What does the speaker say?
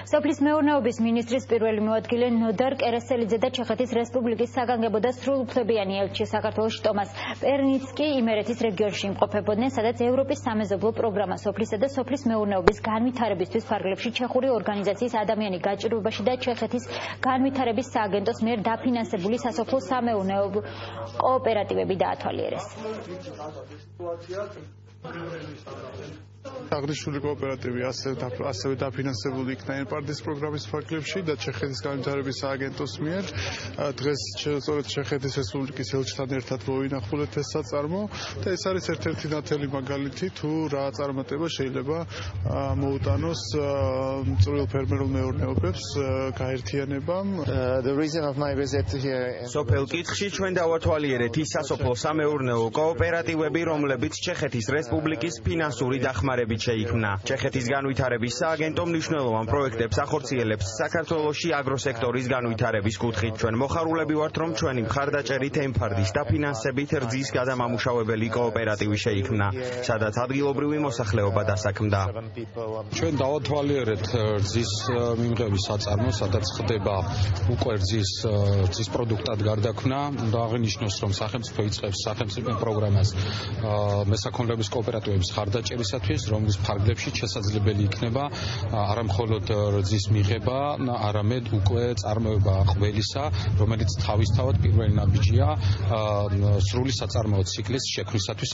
სოფლის მეურნეობის მინისტრის პირველი მოადგილე ნოდარ კერესელიძე და ჩეხეთის რესპუბლიკის საგანგებო და სრულუფლებიანი ელჩი საქართველოში ტომას პერნიცკი იმერეთის რეგიონში იმყოფებოდნენ, სადაც ევროპის სამეზობლო პროგრამა სოფლისა და სოფლის მეურნეობის განვითარებისთვის ფარგლებში ჩეხური ორგანიზაციის ადამიანი გაჭირვებაში და ჩეხეთის განვითარების სააგენტოს მიერ დაფინანსებული სასოფლო სამეურნეო კოოპერატივები დაათვალიერეს. აღნიშნული კოოპერატივი ასევე დაფინანსებული იქნა ENPARD-ის პროგრამის ფარგლებში და ჩეხეთის განვითარების სააგენტოს მიერ. დღეს სწორედ ჩეხეთის რესპუბლიკის ელჩთან ერთად მოვინახულეთ ეს საწარმო და ეს არის ერთ-ერთი ნათელი მაგალითი თუ რა წარმატება შეიძლება მოუტანოს მწვრილ ფერმერულ მეურნეობებს გაერთიანებამ. სოფელ კითხში ჩვენ დავათვალიერეთ ის სასოფლო სამეურნეო კოოპერატივები, რომლებიც ჩეხეთის რესპუბლიკის ფინანსური დახმარებით შეიქმნა. ჩეხეთის განვითარების სააგენტო მნიშვნელოვან პროექტებს ახორციელებს საქართველოში აგროსექტორის განვითარების კუთხით. ჩვენ მოხარულები ვართ, რომ ჩვენი მხარდაჭერით ENPARD-ის დაფინანსებით რძის გადამამუშავებელი კოოპერატივი შეიქმნა, სადაც ადგილობრივი მოსახლეობა დასაქმდა. ჩვენ დავათვალიერეთ რძის მიმღების საწარმო, სადაც ხდება უკვე რძის პროდუქტად გარდაქმნა. უნდა აღინიშნოს, რომ სახელმწიფო იწყებს სახელმწიფო პროგრამას მესაქონლეობის კოოპერატივების მხარდაჭერისათვის, რომლის ფარგლებში შესაძლებელი იქნება არა მხოლოდ რძის მიღება, არამედ უკვე წარმოება ყველისა, რომელიც თავისთავად პირველი ნაბიჯია სრული საწარმოო ციკლის შექმნისათვის.